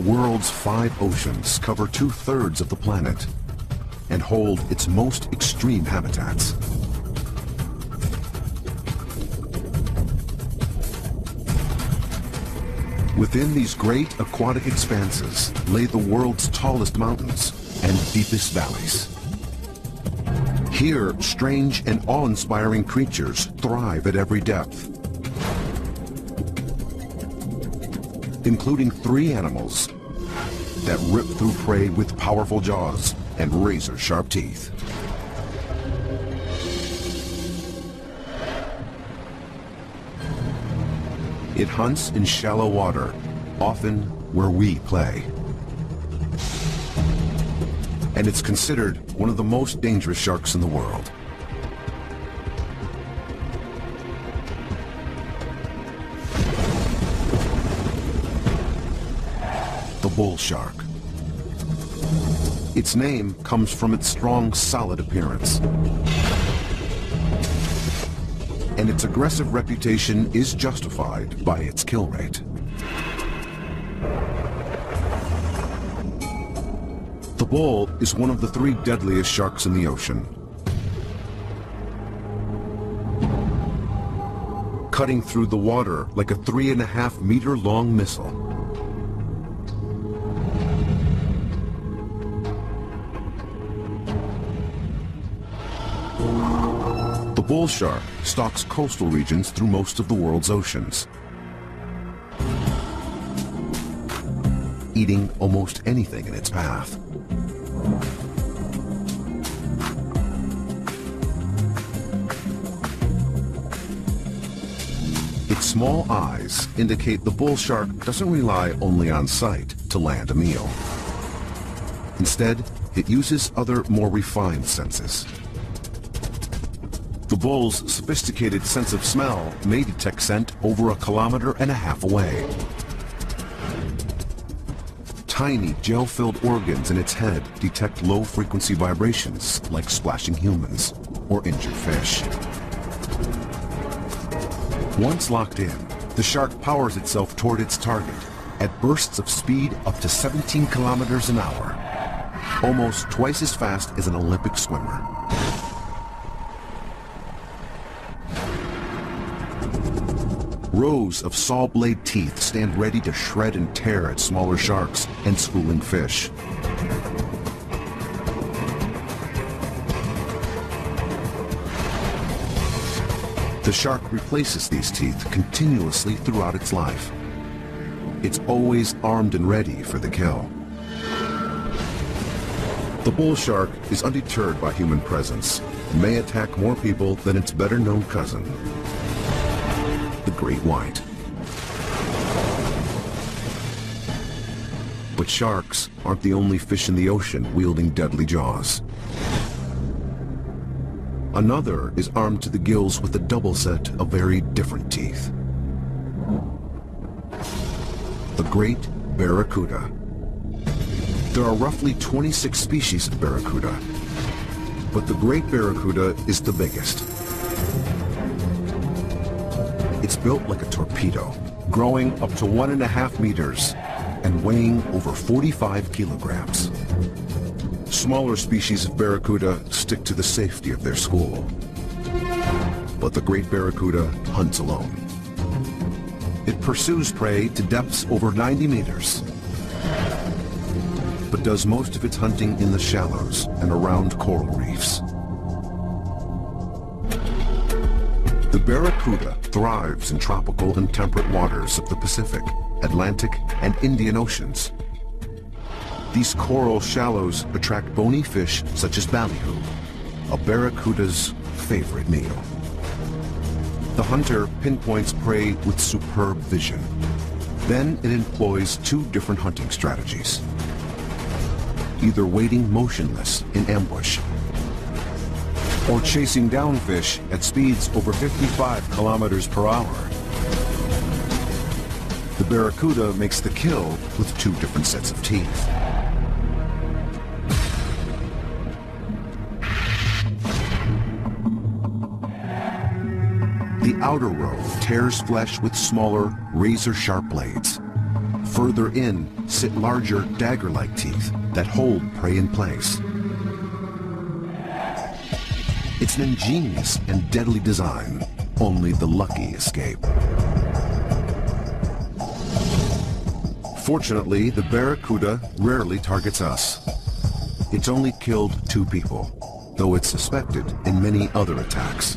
world's 5 oceans cover 2/3 of the planet and hold its most extreme habitats. Within these great aquatic expanses lay the world's tallest mountains and deepest valleys. Here, strange and awe-inspiring creatures thrive at every depth, including 3 animals that rip through prey with powerful jaws and razor-sharp teeth. It hunts in shallow water, often where we play. And it's considered one of the most dangerous sharks in the world. The bull shark. Its name comes from its strong, solid appearance. And its aggressive reputation is justified by its kill rate. The bull is one of the 3 deadliest sharks in the ocean. Cutting through the water like a 3.5-meter-long missile. The bull shark stalks coastal regions through most of the world's oceans, eating almost anything in its path. Its small eyes indicate the bull shark doesn't rely only on sight to land a meal. Instead, it uses other, more refined senses. The bull's sophisticated sense of smell may detect scent over 1.5 kilometers away. Tiny gel-filled organs in its head detect low-frequency vibrations like splashing humans or injured fish. Once locked in, the shark powers itself toward its target at bursts of speed up to 17 kilometers an hour, almost twice as fast as an Olympic swimmer. Rows of saw blade teeth stand ready to shred and tear at smaller sharks and schooling fish. The shark replaces these teeth continuously throughout its life. It's always armed and ready for the kill. The bull shark is undeterred by human presence and may attack more people than its better-known cousin, the great white. But sharks aren't the only fish in the ocean wielding deadly jaws. Another is armed to the gills with a double set of very different teeth. The great barracuda. There are roughly 26 species of barracuda, but the great barracuda is the biggest. It's built like a torpedo, growing up to 1.5 meters and weighing over 45 kilograms. Smaller species of barracuda stick to the safety of their school, but the great barracuda hunts alone. It pursues prey to depths over 90 meters, but does most of its hunting in the shallows and around coral reefs. The barracuda thrives in tropical and temperate waters of the Pacific, Atlantic, and Indian Oceans. These coral shallows attract bony fish such as ballyhoo, a barracuda's favorite meal. The hunter pinpoints prey with superb vision. Then it employs 2 different hunting strategies. Either waiting motionless in ambush, or chasing down fish at speeds over 55 kilometers per hour. The barracuda makes the kill with 2 different sets of teeth. The outer row tears flesh with smaller, razor-sharp blades. Further in sit larger dagger-like teeth that hold prey in place. It's an ingenious and deadly design. Only the lucky escape. Fortunately, the barracuda rarely targets us. It's only killed 2 people, though it's suspected in many other attacks.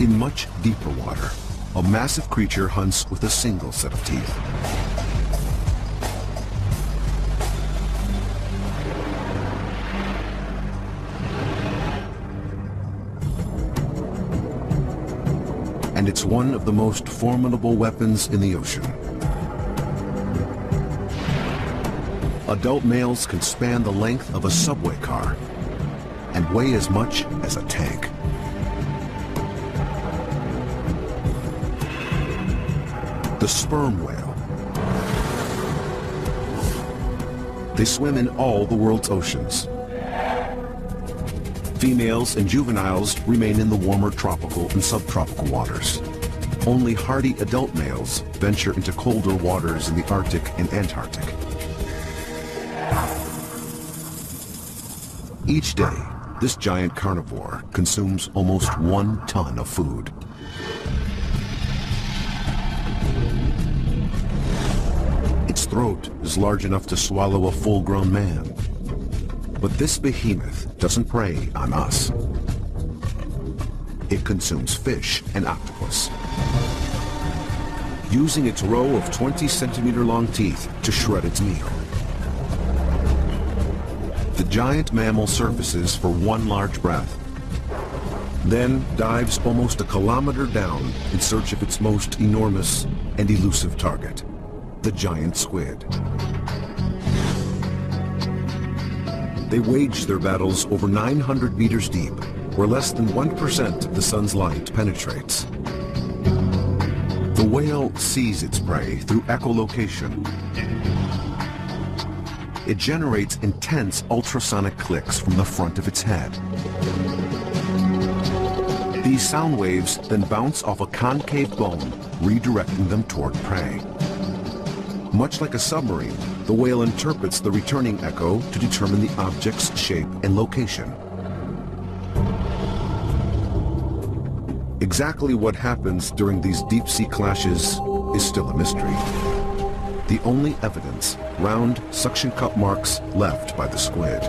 In much deeper water, a massive creature hunts with a single set of teeth. And it's one of the most formidable weapons in the ocean. Adult males can span the length of a subway car and weigh as much as a tank. The sperm whale. They swim in all the world's oceans. Females and juveniles remain in the warmer tropical and subtropical waters. Only hardy adult males venture into colder waters in the Arctic and Antarctic. Each day, this giant carnivore consumes almost 1 ton of food. Its throat is large enough to swallow a full-grown man. But this behemoth doesn't prey on us. It consumes fish and octopus, using its row of 20-centimeter-long teeth to shred its meal. The giant mammal surfaces for 1 large breath, then dives almost a kilometer down in search of its most enormous and elusive target, the giant squid. They wage their battles over 900 meters deep, where less than 1% of the sun's light penetrates. The whale sees its prey through echolocation. It generates intense ultrasonic clicks from the front of its head. These sound waves then bounce off a concave bone, redirecting them toward prey. Much like a submarine, the whale interprets the returning echo to determine the object's shape and location. Exactly what happens during these deep-sea clashes is still a mystery. The only evidence, round suction cup marks left by the squid.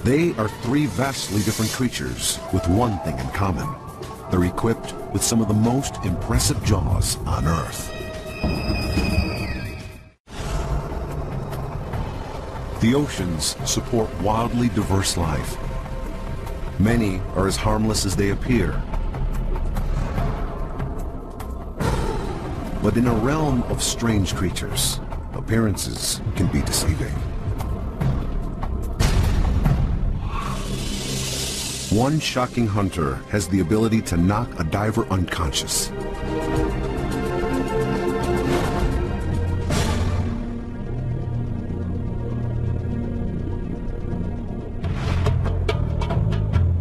They are 3 vastly different creatures with one thing in common. They're equipped with some of the most impressive jaws on Earth. The oceans support wildly diverse life. Many are as harmless as they appear. But in a realm of strange creatures, appearances can be deceiving. One shocking hunter has the ability to knock a diver unconscious.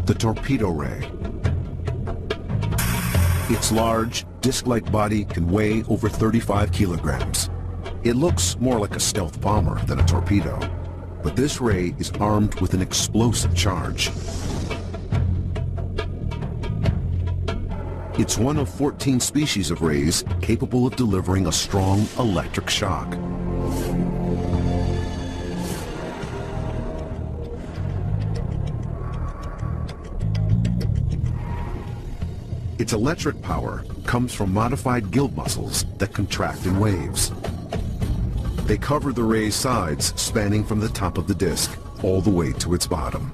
The torpedo ray. Its large, disc-like body can weigh over 35 kilograms. It looks more like a stealth bomber than a torpedo, but this ray is armed with an explosive charge. It's one of 14 species of rays capable of delivering a strong electric shock. Its electric power comes from modified gill muscles that contract in waves. They cover the ray's sides, spanning from the top of the disc all the way to its bottom.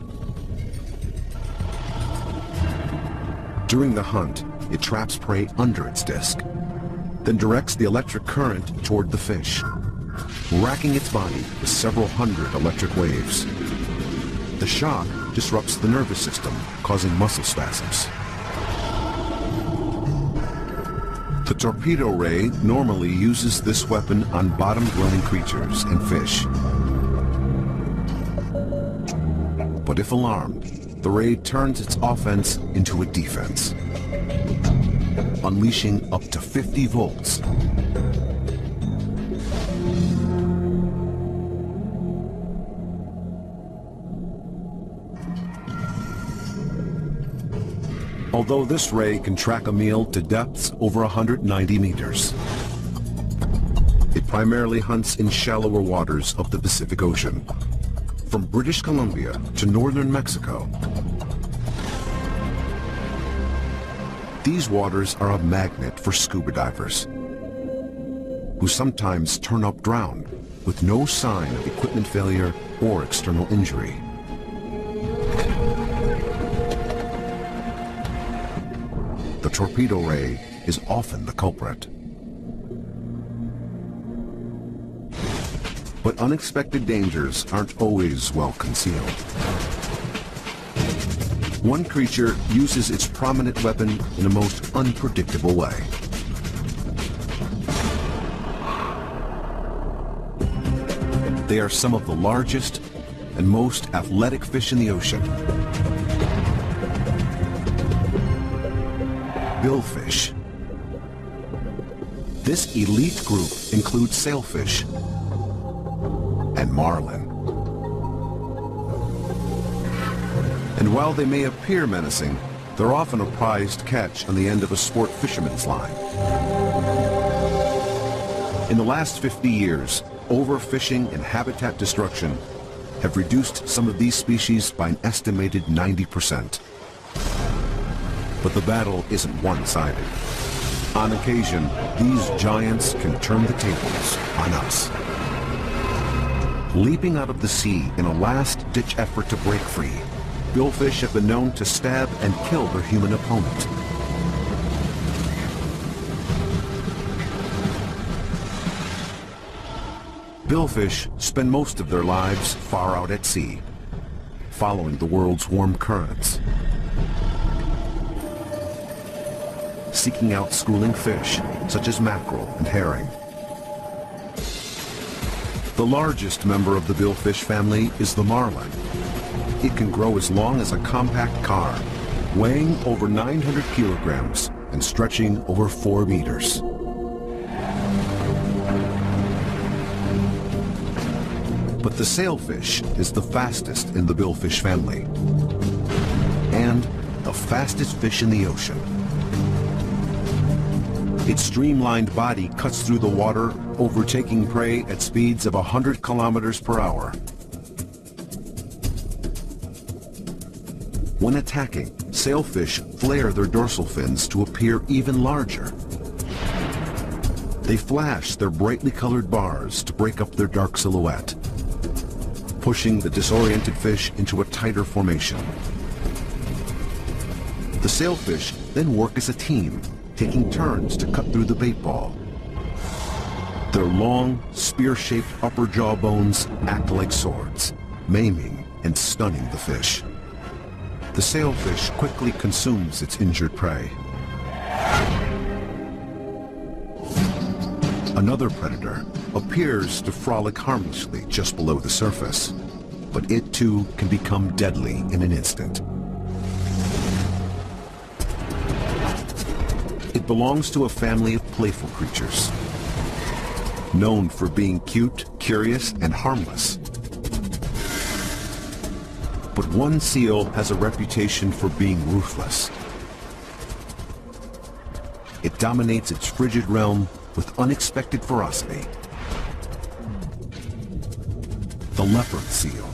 During the hunt, it traps prey under its disc, then directs the electric current toward the fish, racking its body with several hundred electric waves. The shock disrupts the nervous system, causing muscle spasms. The torpedo ray normally uses this weapon on bottom-dwelling creatures and fish. But if alarmed, the ray turns its offense into a defense, unleashing up to 50 volts. Although this ray can track a meal to depths over 190 meters. It primarily hunts in shallower waters of the Pacific Ocean, from British Columbia to northern Mexico. These waters are a magnet for scuba divers, who sometimes turn up drowned with no sign of equipment failure or external injury. The torpedo ray is often the culprit. But unexpected dangers aren't always well concealed. One creature uses its prominent weapon in a most unpredictable way. They are some of the largest and most athletic fish in the ocean. Billfish. This elite group includes sailfish and marlin. And while they may appear menacing, they're often a prized catch on the end of a sport fisherman's line. In the last 50 years, overfishing and habitat destruction have reduced some of these species by an estimated 90%. But the battle isn't one-sided. On occasion, these giants can turn the tables on us. Leaping out of the sea in a last-ditch effort to break free, billfish have been known to stab and kill their human opponent. Billfish spend most of their lives far out at sea, following the world's warm currents, seeking out schooling fish such as mackerel and herring. The largest member of the billfish family is the marlin. It can grow as long as a compact car, weighing over 900 kilograms and stretching over 4 meters. But the sailfish is the fastest in the billfish family, and the fastest fish in the ocean. Its streamlined body cuts through the water, overtaking prey at speeds of 100 kilometers per hour. When attacking, sailfish flare their dorsal fins to appear even larger. They flash their brightly colored bars to break up their dark silhouette, pushing the disoriented fish into a tighter formation. The sailfish then work as a team, taking turns to cut through the bait ball. Their long, spear-shaped upper jaw bones act like swords, maiming and stunning the fish. The sailfish quickly consumes its injured prey. Another predator appears to frolic harmlessly just below the surface, but it too can become deadly in an instant. It belongs to a family of playful creatures, known for being cute, curious, and harmless. But one seal has a reputation for being ruthless. It dominates its frigid realm with unexpected ferocity. The leopard seal.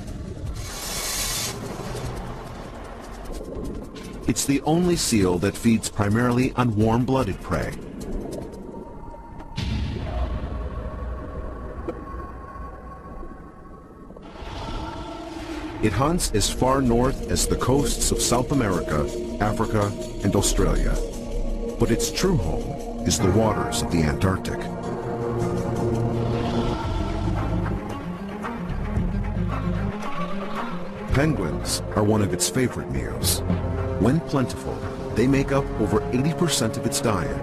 It's the only seal that feeds primarily on warm-blooded prey. It hunts as far north as the coasts of South America, Africa, and Australia. But its true home is the waters of the Antarctic. Penguins are one of its favorite meals. When plentiful, they make up over 80% of its diet.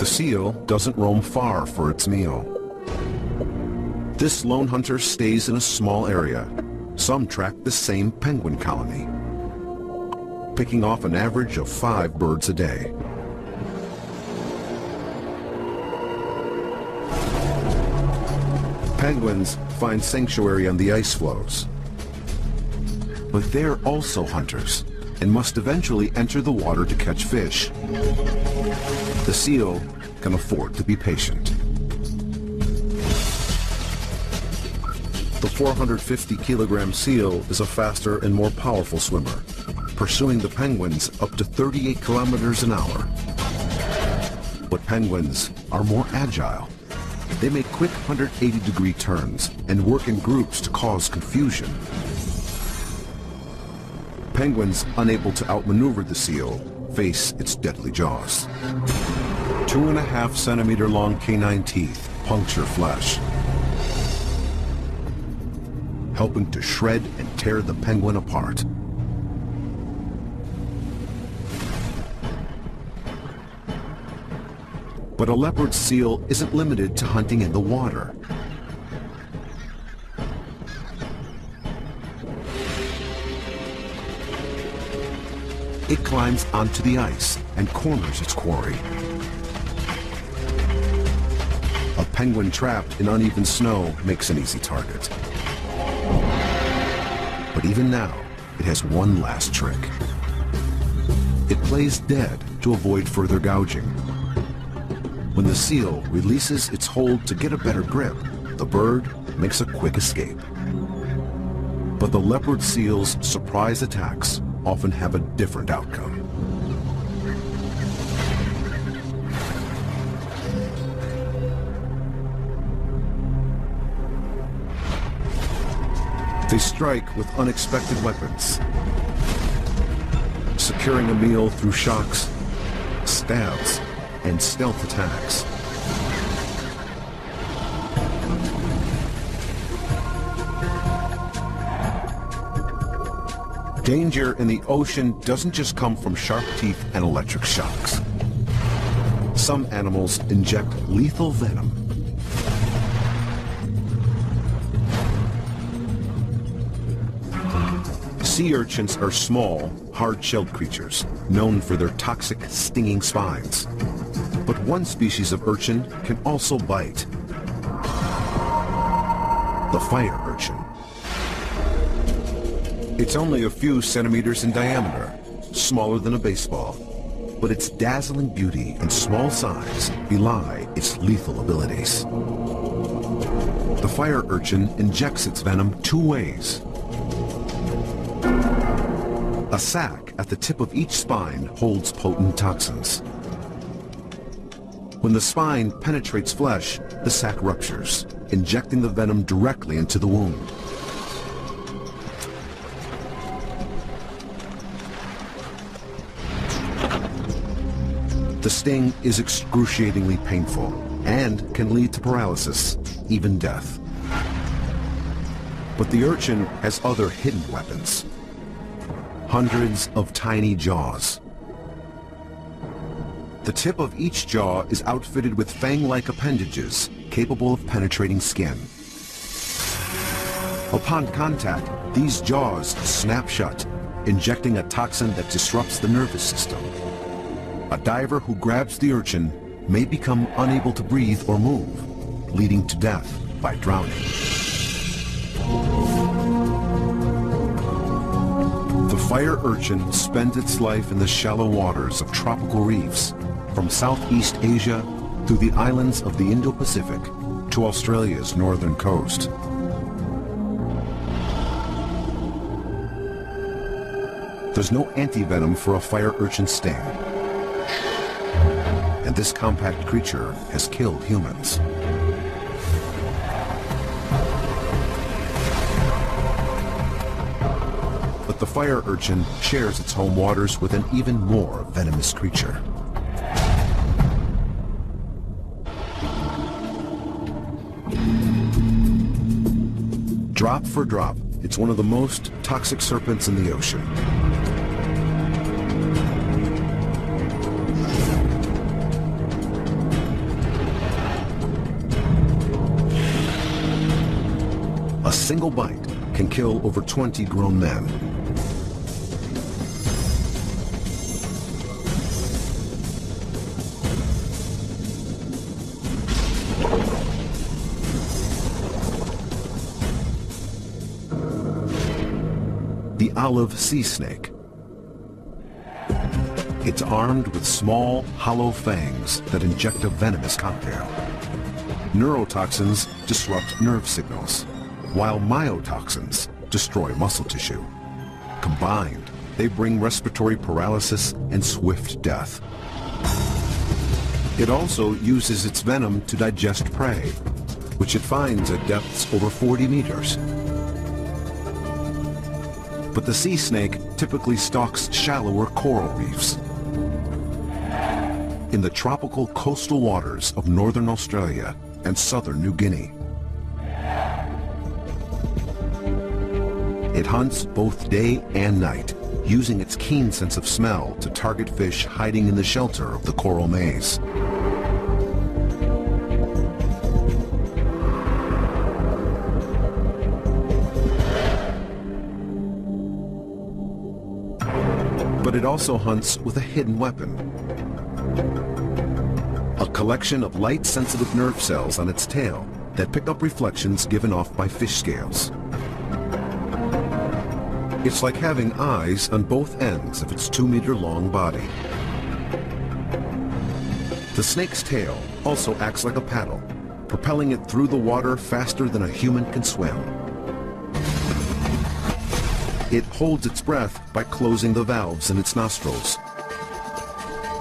The seal doesn't roam far for its meal. This lone hunter stays in a small area. Some track the same penguin colony, picking off an average of 5 birds a day. Penguins find sanctuary on the ice floes, but they're also hunters and must eventually enter the water to catch fish. The seal can afford to be patient. The 450-kilogram seal is a faster and more powerful swimmer, pursuing the penguins up to 38 kilometers an hour. But penguins are more agile. They make quick 180-degree turns and work in groups to cause confusion. Penguins unable to outmaneuver the seal face its deadly jaws. 2.5 centimeter long canine teeth puncture flesh, helping to shred and tear the penguin apart. But a leopard seal isn't limited to hunting in the water. It climbs onto the ice and corners its quarry. A penguin trapped in uneven snow makes an easy target. But even now, it has one last trick. It plays dead to avoid further gouging. When the seal releases its hold to get a better grip, the bird makes a quick escape. But the leopard seal's surprise attacks often have a different outcome. They strike with unexpected weapons, securing a meal through shocks, stabs, and stealth attacks. Danger in the ocean doesn't just come from sharp teeth and electric shocks. Some animals inject lethal venom. Sea urchins are small, hard-shelled creatures, known for their toxic, stinging spines. But one species of urchin can also bite. The fire urchin. It's only a few centimeters in diameter, smaller than a baseball, but its dazzling beauty and small size belie its lethal abilities. The fire urchin injects its venom 2 ways. A sac at the tip of each spine holds potent toxins. When the spine penetrates flesh, the sac ruptures, injecting the venom directly into the wound. The sting is excruciatingly painful and can lead to paralysis, even death. But the urchin has other hidden weapons. Hundreds of tiny jaws. The tip of each jaw is outfitted with fang-like appendages capable of penetrating skin. Upon contact, these jaws snap shut, injecting a toxin that disrupts the nervous system. A diver who grabs the urchin may become unable to breathe or move, leading to death by drowning. The fire urchin spends its life in the shallow waters of tropical reefs, from Southeast Asia through the islands of the Indo-Pacific to Australia's northern coast. There's no antivenom for a fire urchin sting, and this compact creature has killed humans. But the fire urchin shares its home waters with an even more venomous creature. Drop for drop, it's one of the most toxic serpents in the ocean. A single bite can kill over 20 grown men. The olive sea snake. It's armed with small, hollow fangs that inject a venomous cocktail. Neurotoxins disrupt nerve signals, while myotoxins destroy muscle tissue. Combined, they bring respiratory paralysis and swift death. It also uses its venom to digest prey, which it finds at depths over 40 meters. But the sea snake typically stalks shallower coral reefs. In the tropical coastal waters of northern Australia and southern New Guinea. It hunts both day and night, using its keen sense of smell to target fish hiding in the shelter of the coral maze. But it also hunts with a hidden weapon. A collection of light-sensitive nerve cells on its tail that pick up reflections given off by fish scales. It's like having eyes on both ends of its 2-meter-long body. The snake's tail also acts like a paddle, propelling it through the water faster than a human can swim. It holds its breath by closing the valves in its nostrils,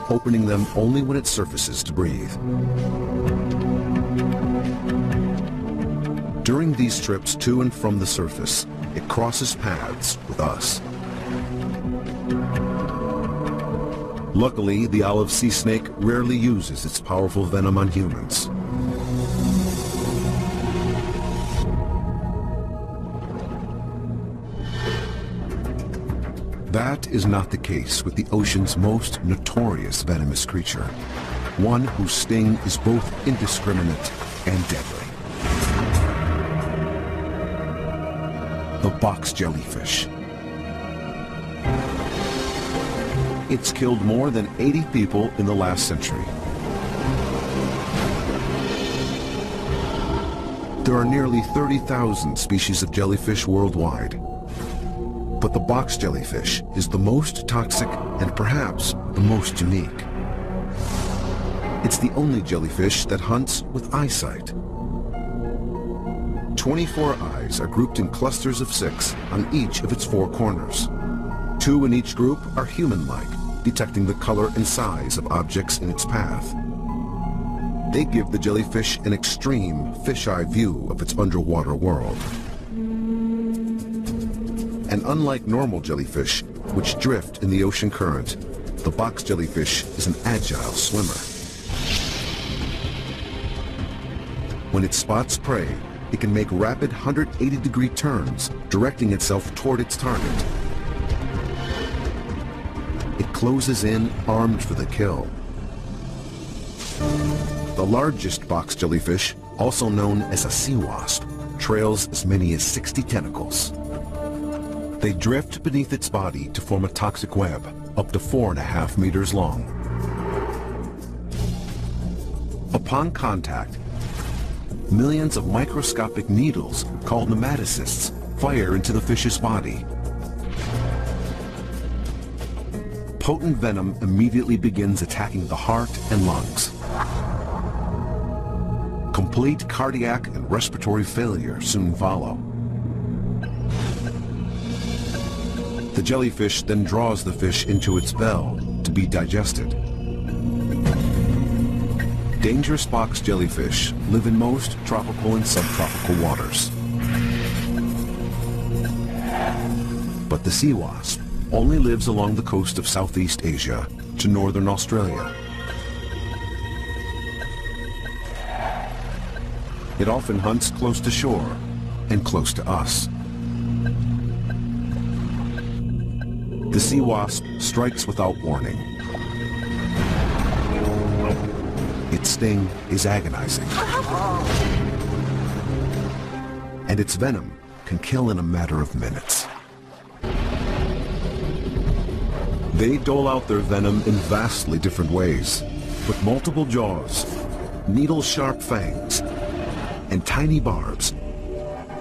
opening them only when it surfaces to breathe. During these trips to and from the surface, it crosses paths with us. Luckily, the olive sea snake rarely uses its powerful venom on humans. That is not the case with the ocean's most notorious venomous creature, one whose sting is both indiscriminate and deadly. The box jellyfish. It's killed more than 80 people in the last century. There are nearly 30,000 species of jellyfish worldwide. But the box jellyfish is the most toxic and perhaps the most unique. It's the only jellyfish that hunts with eyesight. 24 eyes are grouped in clusters of 6 on each of its 4 corners. 2 in each group are human-like, detecting the color and size of objects in its path. They give the jellyfish an extreme fisheye view of its underwater world. And unlike normal jellyfish, which drift in the ocean current, the box jellyfish is an agile swimmer. When it spots prey, it can make rapid 180-degree turns, directing itself toward its target. It closes in, armed for the kill. The largest box jellyfish, also known as a sea wasp, trails as many as 60 tentacles. They drift beneath its body to form a toxic web, up to 4.5 meters long. Upon contact, millions of microscopic needles, called nematocysts, fire into the fish's body. Potent venom immediately begins attacking the heart and lungs. Complete cardiac and respiratory failure soon follow. The jellyfish then draws the fish into its bell to be digested. Dangerous box jellyfish live in most tropical and subtropical waters. But the sea wasp only lives along the coast of Southeast Asia to northern Australia. It often hunts close to shore and close to us. The sea wasp strikes without warning. Its sting is agonizing. and its venom can kill in a matter of minutes. They dole out their venom in vastly different ways, with multiple jaws, needle-sharp fangs, and tiny barbs.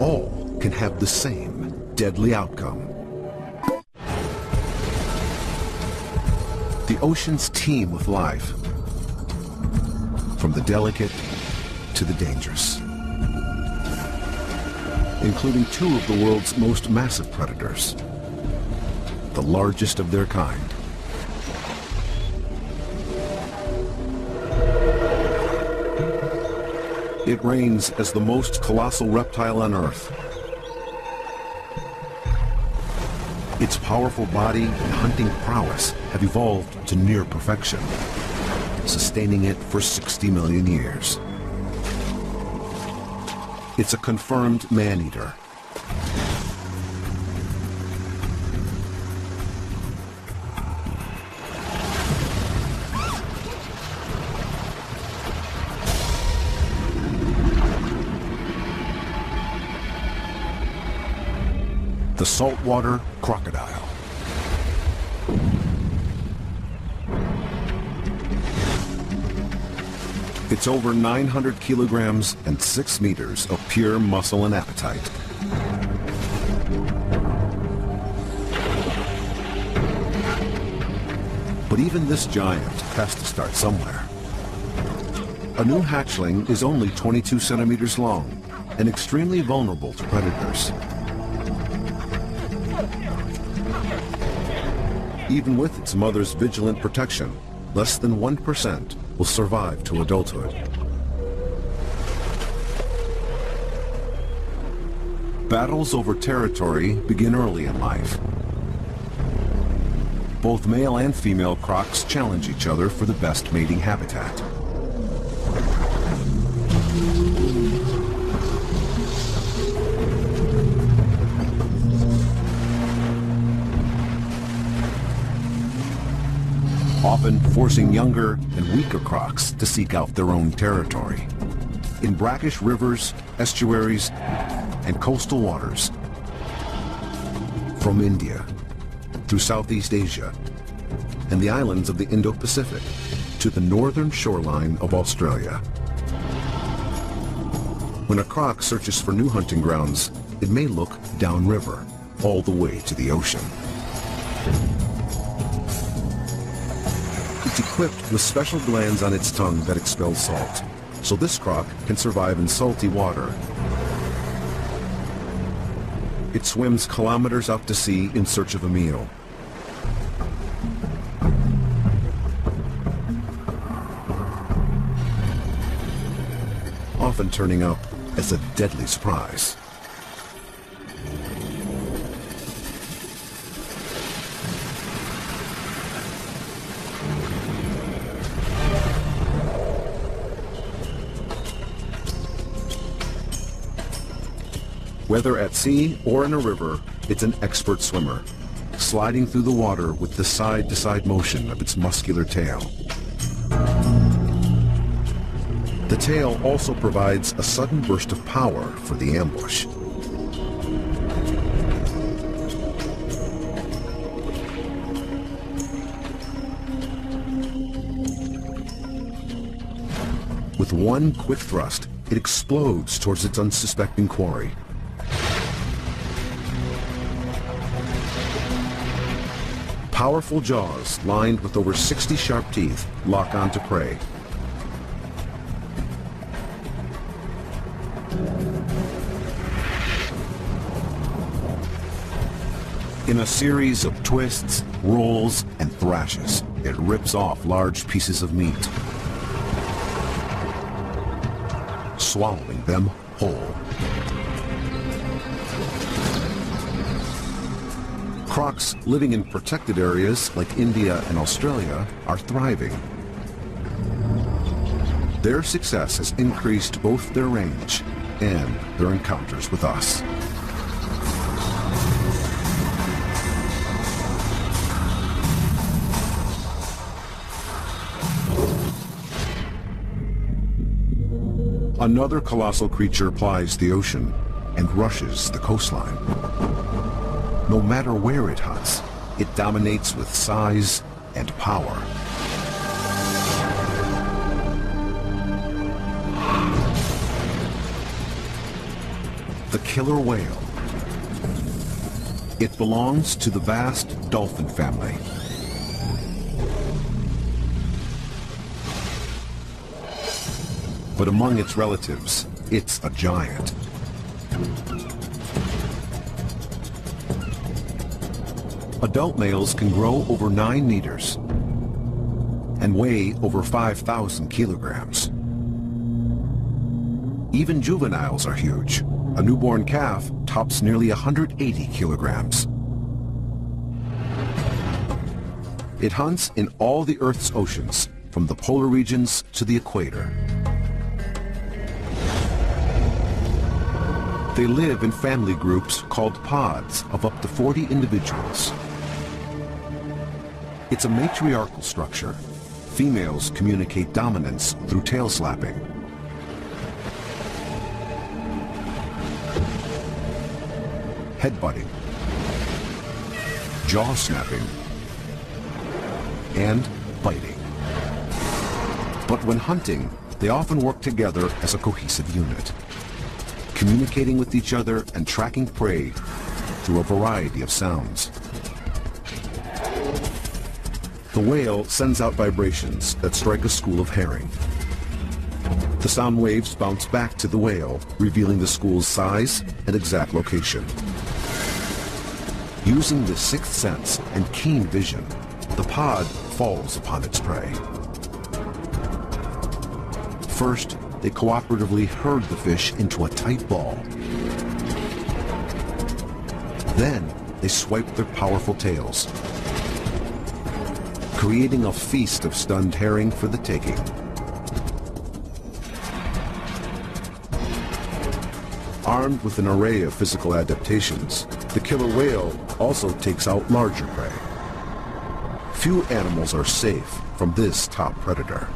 All can have the same deadly outcome. The oceans teem with life, from the delicate to the dangerous, including two of the world's most massive predators, the largest of their kind. It reigns as the most colossal reptile on Earth. Its powerful body and hunting prowess have evolved to near perfection, sustaining it for 60 million years. It's a confirmed man-eater. The saltwater crocodile. It's over 900 kilograms and 6 meters of pure muscle and appetite. But even this giant has to start somewhere. A new hatchling is only 22 centimeters long and extremely vulnerable to predators. Even with its mother's vigilant protection, less than 1% will survive to adulthood. Battles over territory begin early in life. Both male and female crocs challenge each other for the best mating habitat. Often forcing younger and weaker crocs to seek out their own territory. In brackish rivers, estuaries, and coastal waters. From India, through Southeast Asia, and the islands of the Indo-Pacific, to the northern shoreline of Australia. When a croc searches for new hunting grounds, it may look downriver, all the way to the ocean. It's equipped with special glands on its tongue that expel salt, so this croc can survive in salty water. It swims kilometers out to sea in search of a meal. Often turning up as a deadly surprise. Whether at sea or in a river, it's an expert swimmer, sliding through the water with the side-to-side motion of its muscular tail. The tail also provides a sudden burst of power for the ambush. With one quick thrust, it explodes towards its unsuspecting quarry. Powerful jaws, lined with over 60 sharp teeth, lock onto prey. In a series of twists, rolls, and thrashes, it rips off large pieces of meat, swallowing them whole. Crocs living in protected areas like India and Australia are thriving. Their success has increased both their range and their encounters with us. Another colossal creature plies the ocean, and rushes the coastline. No matter where it hunts, it dominates with size and power. The killer whale. It belongs to the vast dolphin family. But among its relatives, it's a giant. Adult males can grow over 9 meters and weigh over 5,000 kilograms. Even juveniles are huge. A newborn calf tops nearly 180 kilograms. It hunts in all the Earth's oceans, from the polar regions to the equator. They live in family groups called pods of up to 40 individuals. It's a matriarchal structure. Females communicate dominance through tail slapping. Headbutting, jaw snapping, and biting. But when hunting, they often work together as a cohesive unit, communicating with each other and tracking prey through a variety of sounds. The whale sends out vibrations that strike a school of herring. The sound waves bounce back to the whale, revealing the school's size and exact location. Using the sixth sense and keen vision, the pod falls upon its prey. First, they cooperatively herd the fish into a tight ball. Then, they swipe their powerful tails, creating a feast of stunned herring for the taking. Armed with an array of physical adaptations, the killer whale also takes out larger prey. Few animals are safe from this top predator.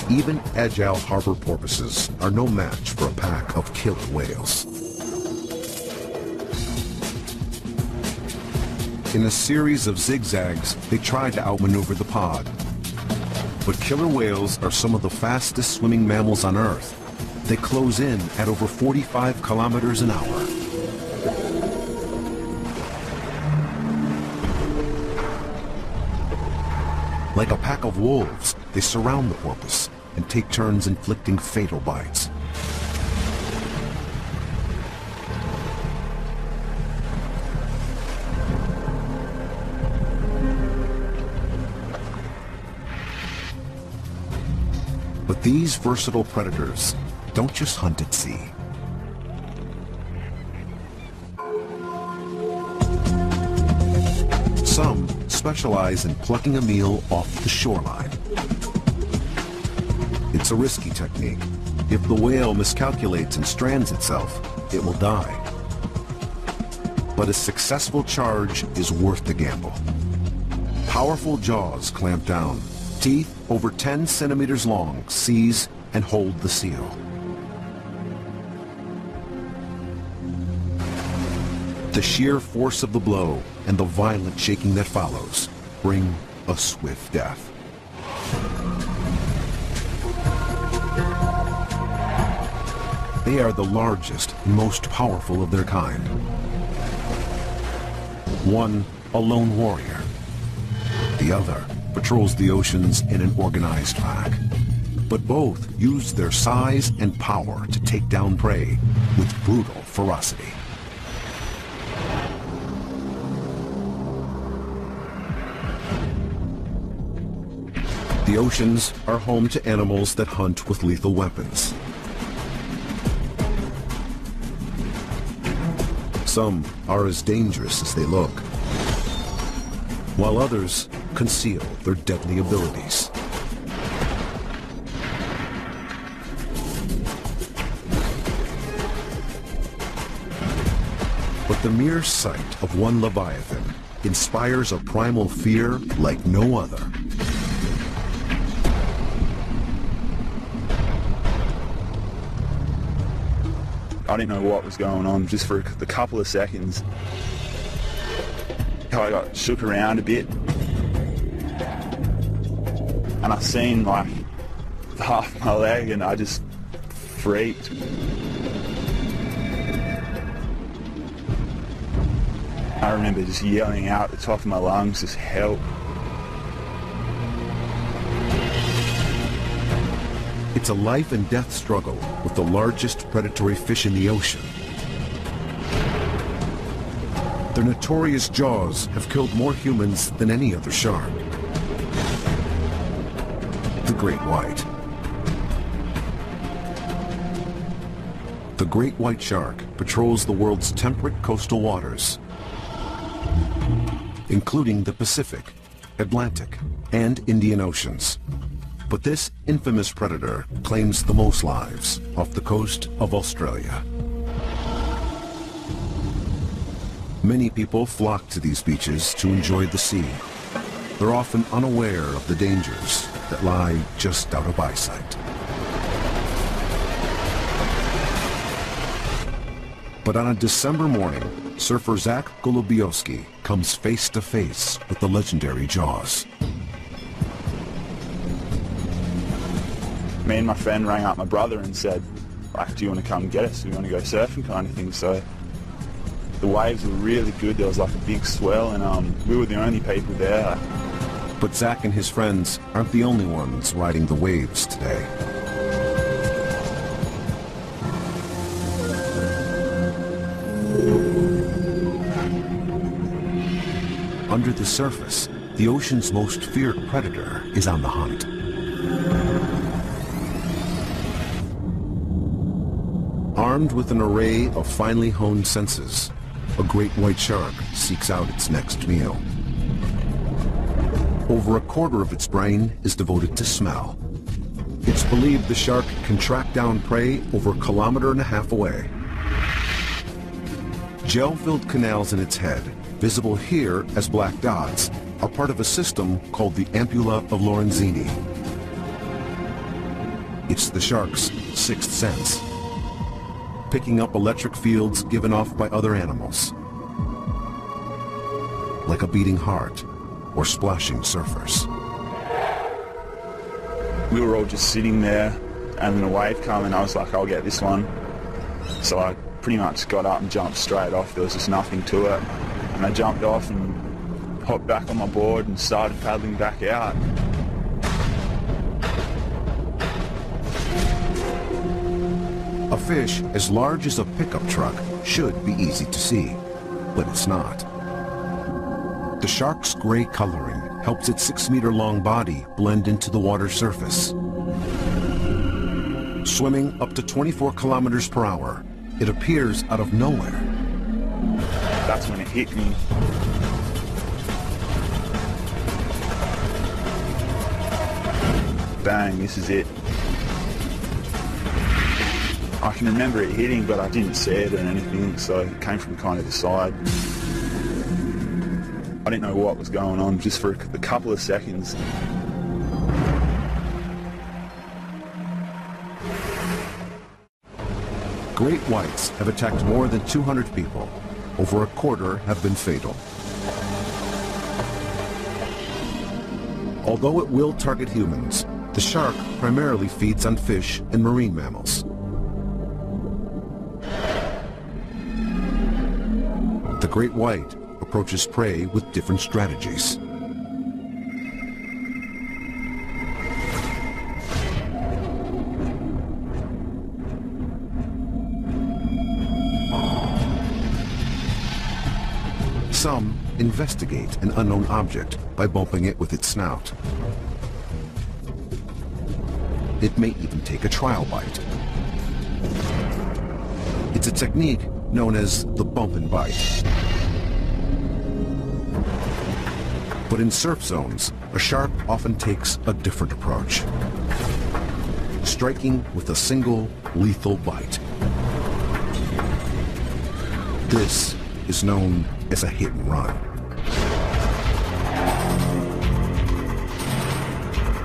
Even agile harbor porpoises are no match for a pack of killer whales. In a series of zigzags, they try to outmaneuver the pod. But killer whales are some of the fastest swimming mammals on Earth. They close in at over 45 kilometers an hour. Like a pack of wolves, they surround the porpoise and take turns inflicting fatal bites. But these versatile predators don't just hunt at sea. Some specialize in plucking a meal off the shoreline. It's a risky technique. If the whale miscalculates and strands itself, it will die. But a successful charge is worth the gamble. Powerful jaws clamp down. Teeth over 10 centimeters long seize and hold the seal. The sheer force of the blow and the violent shaking that follows bring a swift death. They are the largest and most powerful of their kind. One, a lone warrior. The other patrols the oceans in an organized pack. But both use their size and power to take down prey with brutal ferocity. The oceans are home to animals that hunt with lethal weapons. Some are as dangerous as they look, while others conceal their deadly abilities. But the mere sight of one Leviathan inspires a primal fear like no other. I didn't know what was going on just for the couple of seconds. I got shook around a bit and I seen like half my leg and I just freaked. I remember just yelling out at the top of my lungs, just help. It's a life and death struggle with the largest predatory fish in the ocean. Their notorious jaws have killed more humans than any other shark. The great white. The great white shark patrols the world's temperate coastal waters, including the Pacific, Atlantic, and Indian Oceans. But this infamous predator claims the most lives off the coast of Australia. Many people flock to these beaches to enjoy the sea. They're often unaware of the dangers that lie just out of eyesight. But on a December morning, surfer Zach Golubiowski comes face to face with the legendary jaws. Me and my friend rang up my brother and said, like, do you want to come get us? Do you want to go surfing kind of thing? So the waves were really good. There was like a big swell and we were the only people there. But Zach and his friends aren't the only ones riding the waves today. Under the surface, the ocean's most feared predator is on the hunt. Armed with an array of finely honed senses, a great white shark seeks out its next meal. Over a quarter of its brain is devoted to smell. It's believed the shark can track down prey over 1.5 kilometers away. Gel-filled canals in its head, visible here as black dots, are part of a system called the ampulla of Lorenzini. It's the shark's sixth sense, picking up electric fields given off by other animals, like a beating heart or splashing surfers. We were all just sitting there and then a wave came and I was like, I'll get this one. So I pretty much got up and jumped straight off. There was just nothing to it. And I jumped off and hopped back on my board and started paddling back out. A fish as large as a pickup truck should be easy to see, but it's not. The shark's gray coloring helps its 6-meter-long body blend into the water surface. Swimming up to 24 kilometers per hour, it appears out of nowhere. That's when it hit me. Bang, this is it. I can remember it hitting, but I didn't see it or anything, so it came from kind of the side. I didn't know what was going on just for a couple of seconds. Great whites have attacked more than 200 people. Over a quarter have been fatal. Although it will target humans, the shark primarily feeds on fish and marine mammals. The great white approaches prey with different strategies. Some investigate an unknown object by bumping it with its snout. It may even take a trial bite. It's a technique known as the bump and bite. But in surf zones, a shark often takes a different approach, striking with a single lethal bite. This is known as a hit and run.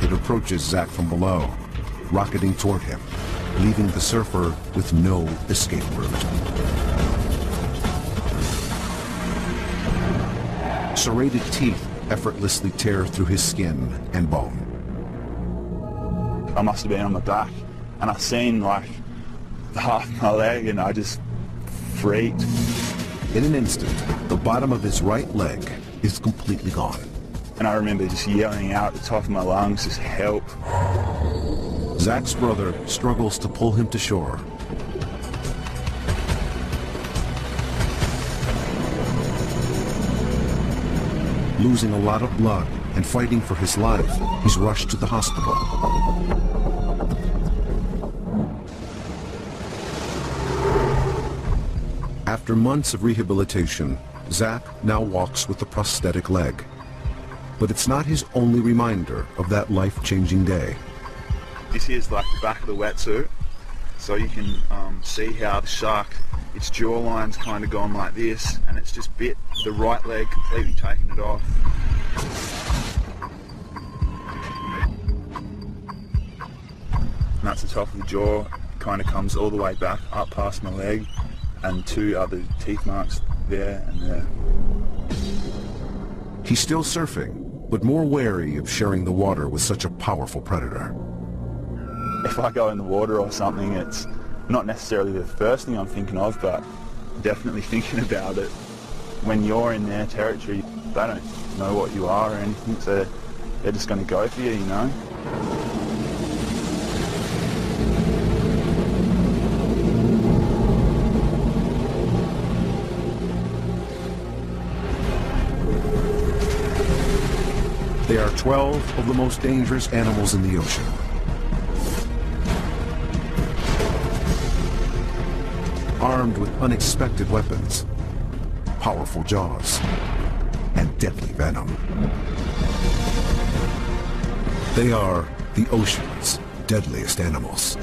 It approaches Zach from below, rocketing toward him. leaving the surfer with no escape route. Serrated teeth effortlessly tear through his skin and bone. I must have been on my back, and I seen like half my leg, and I just freaked. In an instant, the bottom of his right leg is completely gone. And I remember just yelling out at the top of my lungs, just help. Zach's brother struggles to pull him to shore. Losing a lot of blood and fighting for his life, he's rushed to the hospital. After months of rehabilitation, Zach now walks with a prosthetic leg. But it's not his only reminder of that life-changing day. This here's like the back of the wetsuit, so you can see how the shark, its jawline's kind of gone like this, and it's just bit the right leg, completely taken it off. And that's the top of the jaw, kind of comes all the way back up past my leg, and 2 other teeth marks there and there. He's still surfing, but more wary of sharing the water with such a powerful predator. If I go in the water or something, it's not necessarily the first thing I'm thinking of, but definitely thinking about it. When you're in their territory, they don't know what you are or anything, so they're just going to go for you, you know? They are 12 of the most dangerous animals in the ocean. Armed with unexpected weapons, powerful jaws, and deadly venom. They are the ocean's deadliest animals.